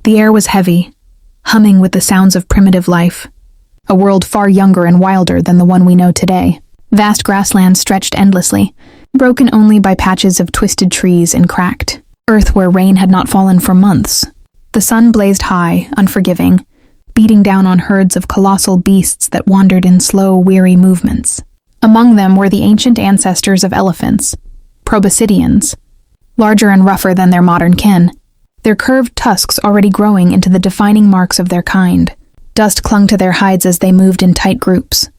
The air was heavy, humming with the sounds of primitive life, a world far younger and wilder than the one we know today. Vast grasslands stretched endlessly, broken only by patches of twisted trees and cracked earth where rain had not fallen for months. The sun blazed high, unforgiving, beating down on herds of colossal beasts that wandered in slow, weary movements. Among them were the ancient ancestors of elephants, proboscideans, larger and rougher than their modern kin, their curved tusks already growing into the defining marks of their kind. Dust clung to their hides as they moved in tight groups.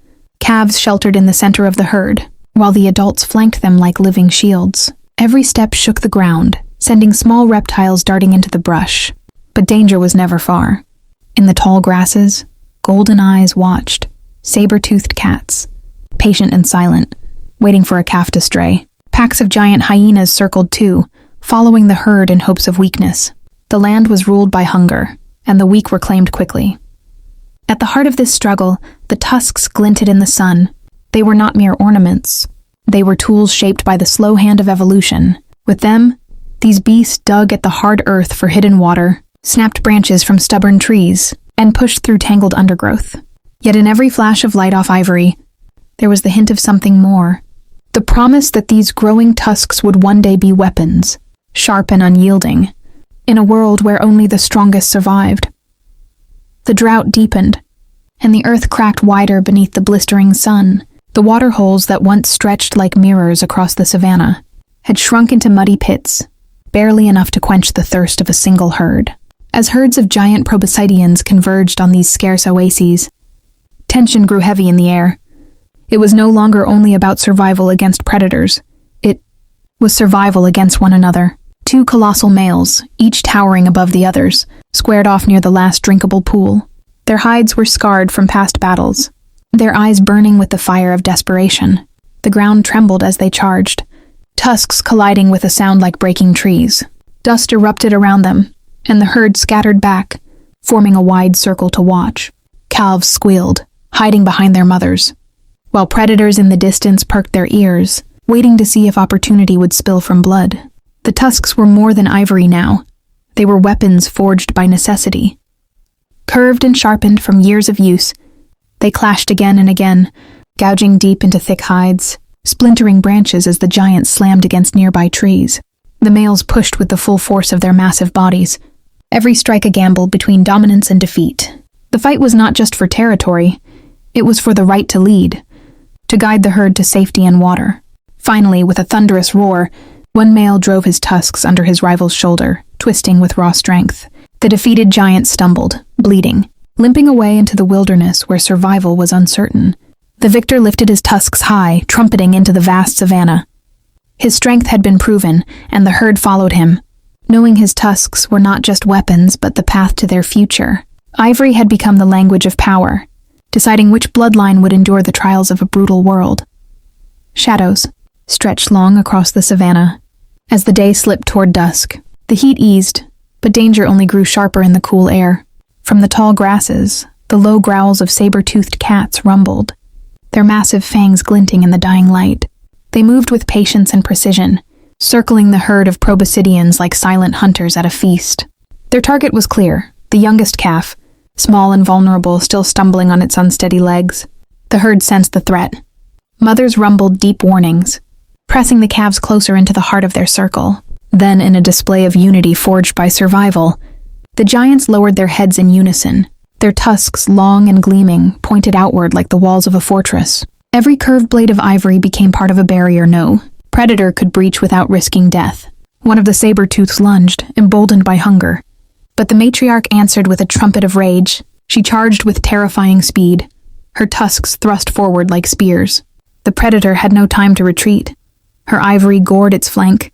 Calves sheltered in the center of the herd, while the adults flanked them like living shields. Every step shook the ground, sending small reptiles darting into the brush. But danger was never far. In the tall grasses, golden eyes watched, saber-toothed cats, patient and silent, waiting for a calf to stray. Packs of giant hyenas circled too, following the herd in hopes of weakness. The land was ruled by hunger, and the weak were claimed quickly. At the heart of this struggle, the tusks glinted in the sun. They were not mere ornaments. They were tools shaped by the slow hand of evolution. With them, these beasts dug at the hard earth for hidden water, snapped branches from stubborn trees, and pushed through tangled undergrowth. Yet in every flash of light off Ivory, there was the hint of something more. The promise that these growing tusks would one day be weapons, sharp and unyielding, in a world where only the strongest survived. The drought deepened, and the earth cracked wider beneath the blistering sun. The water holes that once stretched like mirrors across the savanna had shrunk into muddy pits, barely enough to quench the thirst of a single herd. As herds of giant proboscideans converged on these scarce oases, tension grew heavy in the air. It was no longer only about survival against predators. It was survival against one another. Two colossal males, each towering above the others, squared off near the last drinkable pool. Their hides were scarred from past battles, their eyes burning with the fire of desperation. The ground trembled as they charged, tusks colliding with a sound like breaking trees. Dust erupted around them, and the herd scattered back, forming a wide circle to watch. Calves squealed, hiding behind their mothers, while predators in the distance perked their ears, waiting to see if opportunity would spill from blood. The tusks were more than ivory now. They were weapons forged by necessity. Curved and sharpened from years of use, they clashed again and again, gouging deep into thick hides, splintering branches as the giants slammed against nearby trees. The males pushed with the full force of their massive bodies, every strike a gamble between dominance and defeat. The fight was not just for territory, it was for the right to lead, to guide the herd to safety and water. Finally, with a thunderous roar, one male drove his tusks under his rival's shoulder, twisting with raw strength. The defeated giant stumbled, bleeding, limping away into the wilderness where survival was uncertain. The victor lifted his tusks high, trumpeting into the vast savanna. His strength had been proven, and the herd followed him, knowing his tusks were not just weapons but the path to their future. Ivory had become the language of power, deciding which bloodline would endure the trials of a brutal world. Shadows stretched long across the savanna. As the day slipped toward dusk, the heat eased, but danger only grew sharper in the cool air. From the tall grasses, the low growls of saber-toothed cats rumbled, their massive fangs glinting in the dying light. They moved with patience and precision, circling the herd of proboscideans like silent hunters at a feast. Their target was clear, the youngest calf, small and vulnerable, still stumbling on its unsteady legs. The herd sensed the threat. Mothers rumbled deep warnings, pressing the calves closer into the heart of their circle. Then, in a display of unity forged by survival, the giants lowered their heads in unison, their tusks long and gleaming, pointed outward like the walls of a fortress. Every curved blade of ivory became part of a barrier no predator could breach without risking death. One of the saber-tooths lunged, emboldened by hunger. But the matriarch answered with a trumpet of rage. She charged with terrifying speed, her tusks thrust forward like spears. The predator had no time to retreat. Her ivory gored its flank,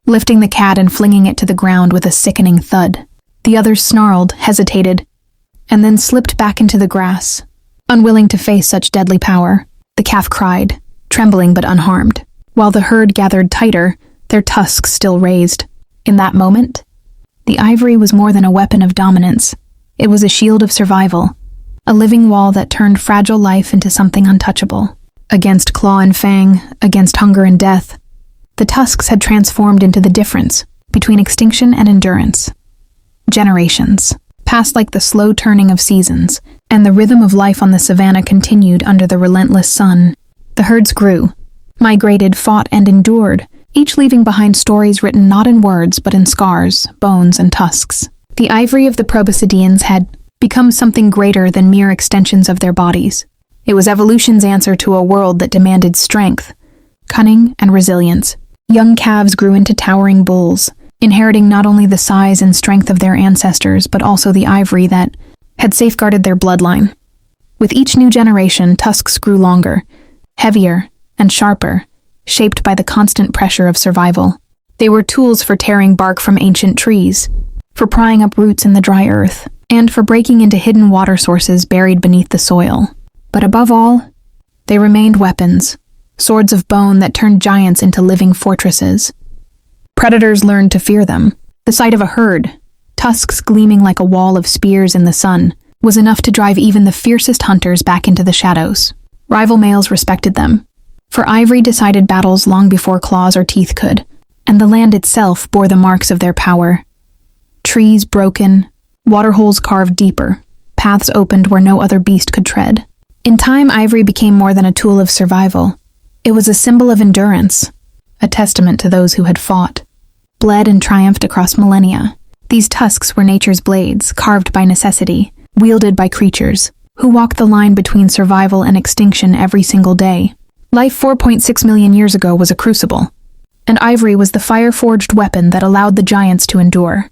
lifting the cat and flinging it to the ground with a sickening thud. The others snarled, hesitated, and then slipped back into the grass, unwilling to face such deadly power. The calf cried, trembling but unharmed, while the herd gathered tighter, their tusks still raised. In that moment, the ivory was more than a weapon of dominance. It was a shield of survival, a living wall that turned fragile life into something untouchable. Against claw and fang, against hunger and death, the tusks had transformed into the difference between extinction and endurance. Generations passed like the slow turning of seasons, and the rhythm of life on the savanna continued under the relentless sun. The herds grew, migrated, fought, and endured, each leaving behind stories written not in words but in scars, bones, and tusks. The ivory of the proboscideans had become something greater than mere extensions of their bodies. It was evolution's answer to a world that demanded strength, cunning, and resilience. Young calves grew into towering bulls, inheriting not only the size and strength of their ancestors but also the ivory that had safeguarded their bloodline. With each new generation, tusks grew longer, heavier, and sharper, shaped by the constant pressure of survival. They were tools for tearing bark from ancient trees, for prying up roots in the dry earth, and for breaking into hidden water sources buried beneath the soil. But above all, they remained weapons, swords of bone that turned giants into living fortresses. Predators learned to fear them. The sight of a herd, tusks gleaming like a wall of spears in the sun, was enough to drive even the fiercest hunters back into the shadows. Rival males respected them, for ivory decided battles long before claws or teeth could, and the land itself bore the marks of their power. Trees broken, waterholes carved deeper, paths opened where no other beast could tread. In time, ivory became more than a tool of survival. It was a symbol of endurance, a testament to those who had fought, bled, and triumphed across millennia. These tusks were nature's blades, carved by necessity, wielded by creatures who walked the line between survival and extinction every single day. Life 4.6 million years ago was a crucible, and ivory was the fire-forged weapon that allowed the giants to endure.